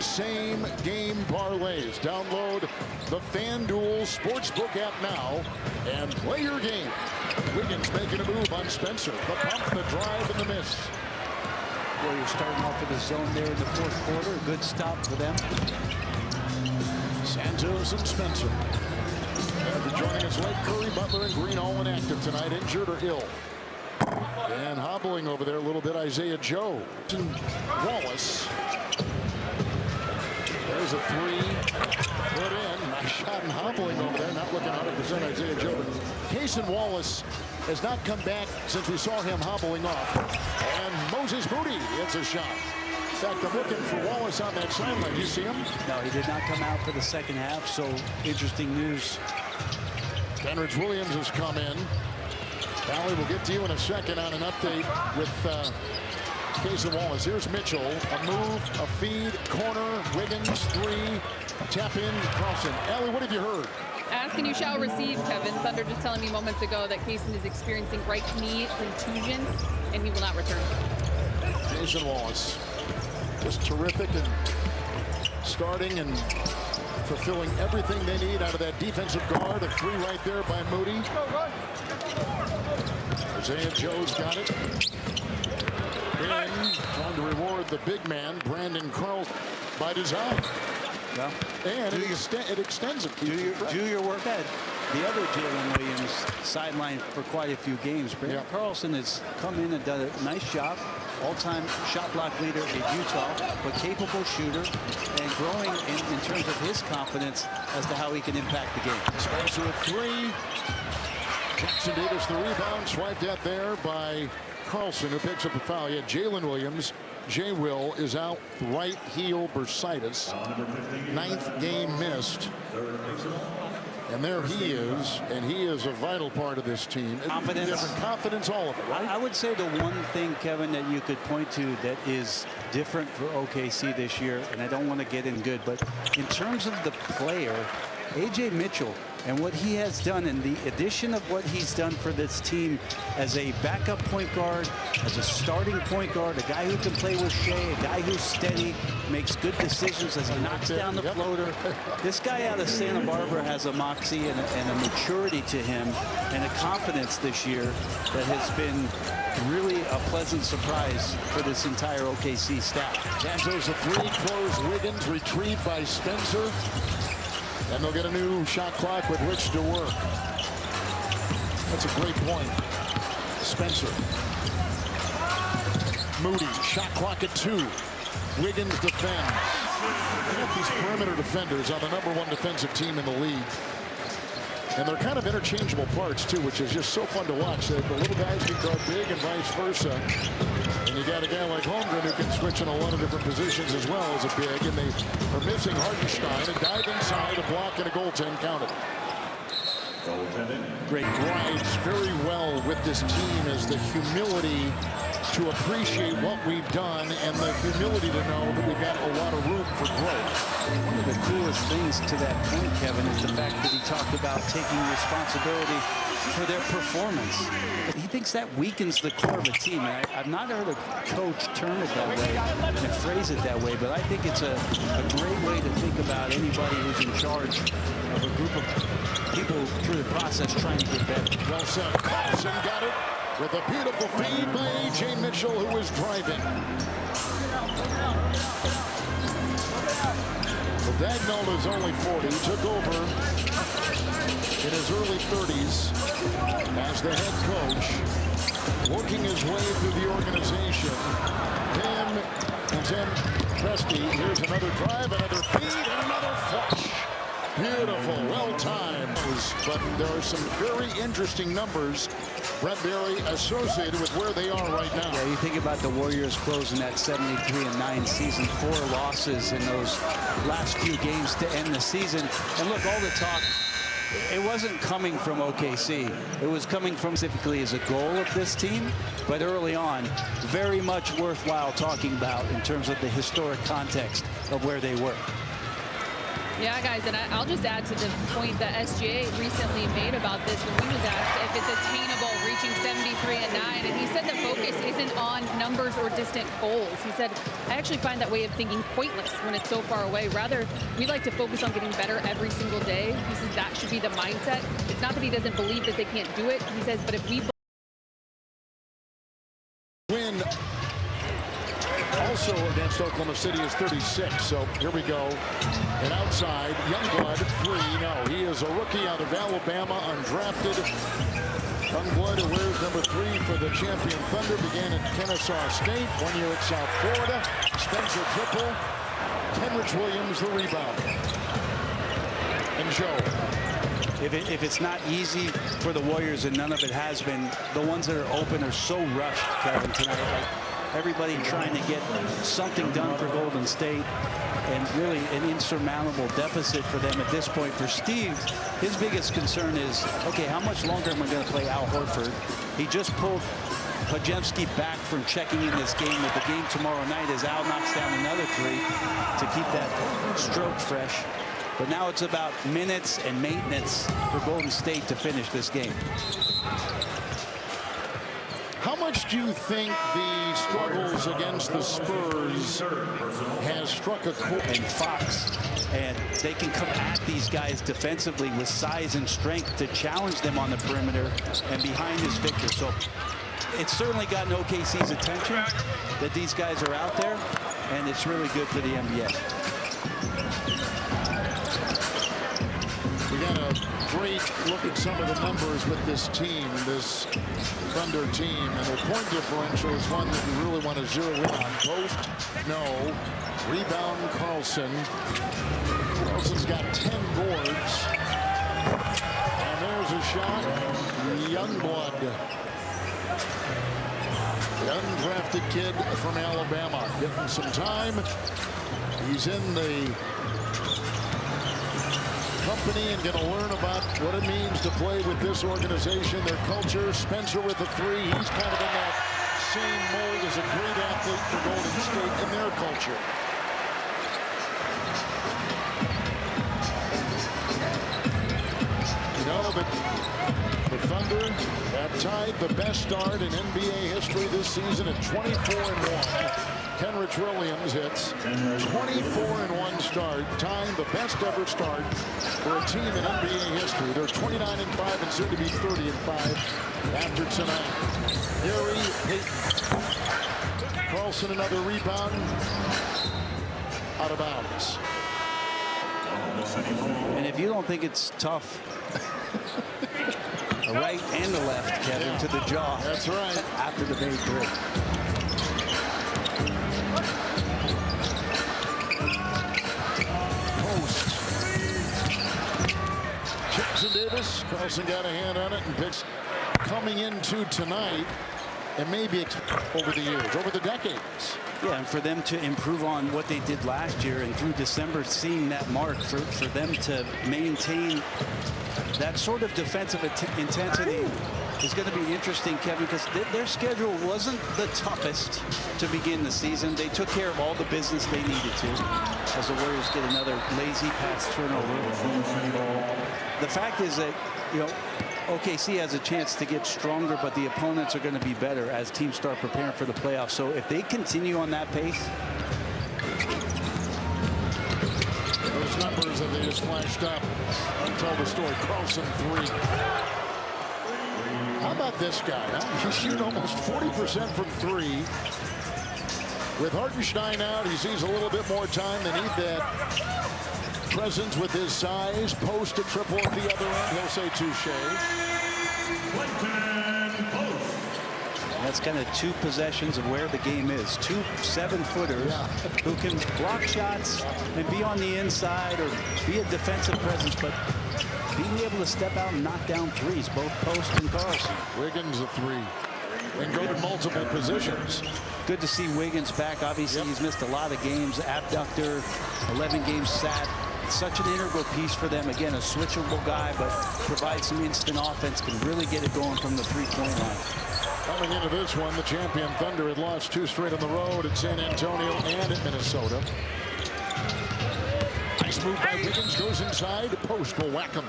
same game parlays. Download the FanDuel Sportsbook app now and play your game. Wiggins making a move on Spencer. The pump, the drive, and the miss. Warriors starting off in the zone there in the fourth quarter. A good stop for them. Santos and Spencer. After joining us late, Curry, Butler, and Green all inactive tonight, injured or ill. And hobbling over there a little bit, Isaiah Joe. And Wallace. There's a three. Put in. Nice shot and hobbling over there. Not looking 100% Isaiah Joe. But Carlson Wallace has not come back since we saw him hobbling off. And Moses Moody hits a shot. In fact, I'm looking for Wallace on that sideline. Do you see him? No, he did not come out for the second half. So interesting news. Kenrich Williams has come in. Valley will get to you in a second on an update with Carlson Wallace. Here's Mitchell. A move, a feed, corner, Wiggins, three, tap in, Carlson. Allie, what have you heard? Ask and you shall receive, Kevin. Thunder just telling me moments ago that Carlson is experiencing right knee contusion and he will not return. Carlson Wallace, just terrific and starting and fulfilling everything they need out of that defensive guard. A three right there by Moody. Isaiah Joe's got it. In, trying to reward the big man, Brandon Carlson, by design. Well, and it extends it. Do your work. The other Jalen Williams sidelined for quite a few games. Brandon Carlson has come in and done a nice job. All-time shot block leader in Utah, but capable shooter and growing in terms of his confidence as to how he can impact the game. Spencer at three. Jackson Davis the rebound, swiped at there by Carlson, who picks up a foul. Yet Jalen Williams, J. Will, is out right heel bursitis. 9th game missed. And there he is, and he is a vital part of this team. Confidence. Different confidence, all of it, right? I would say the one thing, Kevin, that you could point to that is different for OKC this year, and I don't want to get in good, but in terms of the player, A.J. Mitchell, and what he has done, and the addition of what he's done for this team as a backup point guard, as a starting point guard, a guy who can play with Shea, a guy who's steady, makes good decisions as he knocks down the floater. This guy out of Santa Barbara has a moxie and a maturity to him and a confidence this year that has been really a pleasant surprise for this entire OKC staff. Santos a three, close Wiggins, retrieved by Spencer. And they'll get a new shot clock with which to work. That's a great point. Spencer. Moody, shot clock at 2. Wiggins defends. They have these perimeter defenders on the #1 defensive team in the league. And they're kind of interchangeable parts, too, which is just so fun to watch. The little guys can guard big and vice versa. And you got a guy like Holmgren who can switch in a lot of different positions as well as a big. And they are missing Hartenstein. A dive inside, a block, and a goaltend counted. Great rides very well with this team is the humility to appreciate what we've done and the humility to know that we've got a lot of room for growth. One of the coolest things to that point, Kevin, is the fact that he talked about taking responsibility for their performance. He thinks that weakens the core of a team. And I've not heard a coach term it that way and phrase it that way, but I think it's a great way to think about anybody who's in charge of a group of people through the process trying to get better. Well said. Carlson got it with a beautiful feed by A.J. Mitchell, who was driving. Well, Dagnall is only 40. He took over in his early 30s as the head coach, working his way through the organization. Him and Tim Presti. Here's another drive, another feed, and another flush. Beautiful, well-timed. But there are some very interesting numbers, Brett Berry, associated with where they are right now. Yeah, you think about the Warriors closing that 73-9 season, 4 losses in those last few games to end the season. And look, all the talk, it wasn't coming from OKC. It was coming from specifically as a goal of this team. But early on, very much worthwhile talking about in terms of the historic context of where they were. Yeah, guys, and I'll just add to the point that SGA recently made about this when he was asked if it's attainable reaching 73-9, and he said the focus isn't on numbers or distant goals. He said, I actually find that way of thinking pointless when it's so far away. Rather, we like to focus on getting better every single day. He says that should be the mindset. It's not that he doesn't believe that they can't do it. He says, but if we win also against Oklahoma City is 36. So here we go. And outside, Youngblood, 3. No, he is a rookie out of Alabama, undrafted. Youngblood, who wears number 3 for the champion Thunder, began at Kennesaw State, 1 year at South Florida. Spencer triple. Kenrich Williams, the rebound. And Joe. If it's not easy for the Warriors, and none of it has been, the ones that are open are so rushed, Kevin, tonight. Like everybody trying to get something done for Golden State, and really an insurmountable deficit for them at this point. For Steve, his biggest concern is, okay, how much longer am I going to play Al Horford? He just pulled Podziemski back from checking in this game with the game tomorrow night as Al knocks down another 3 to keep that stroke fresh. But now it's about minutes and maintenance for Golden State to finish this game. How much do you think the struggles against the Spurs has struck a chord? And Fox, and they can come at these guys defensively with size and strength to challenge them on the perimeter, and behind is Victor. So it's certainly gotten OKC's attention that these guys are out there, and it's really good for the NBA. We got a great look at some of the numbers with this team, this Thunder team, and their point differential is one that we really want to zero in on. Post, no. Rebound, Carlson. Carlson's got 10 boards. And there's a shot. Youngblood. The undrafted kid from Alabama. Getting some time. He's in the company and going to learn about what it means to play with this organization, their culture. Spencer with a 3. He's kind of in that same mold as a great athlete for Golden State in their culture. You know, the Thunder have tied the best start in NBA history this season at 24-1. Kenrich Williams hits 24-1 start, tying the best ever start for a team in NBA history. They're 29-5 and soon to be 30-5 after tonight. Gary Payton. Carlson another rebound. Out of bounds. And if you don't think it's tough, the right and the left, Kevin, to the jaw. That's right. After the made 3. Jackson Davis, Carlson got a hand on it and picks coming into tonight, and maybe over the years, over the decades. Yeah, and for them to improve on what they did last year, and through December seeing that mark, for them to maintain that sort of defensive intensity is going to be interesting, Kevin, because their schedule wasn't the toughest to begin the season. They took care of all the business they needed to as the Warriors get another lazy pass turnover. The fact is that, you know, OKC has a chance to get stronger, but the opponents are going to be better as teams start preparing for the playoffs. So if they continue on that pace, those numbers that they just flashed up tell the story. Carlson 3. How about this guy? Huh? He's shooting almost 40% from 3. With Hartenstein out, he sees a little bit more time than he'd that. Presence with his size, post a triple at the other end. He'll say touche. that's kind of 2 possessions of where the game is. 2 7-footers who can block shots and be on the inside or be a defensive presence, but being able to step out and knock down threes, both Post and Carlson. Wiggins a 3. And go to multiple positions. Good to see Wiggins back. Obviously, he's missed a lot of games. Abductor, 11 games sat. Such an integral piece for them. Again, a switchable guy, but provides some instant offense. Can really get it going from the three-point line. Coming into this one, the champion Thunder had lost 2 straight on the road at San Antonio and at Minnesota. Nice move by Wiggins. Goes inside. Post will whack him.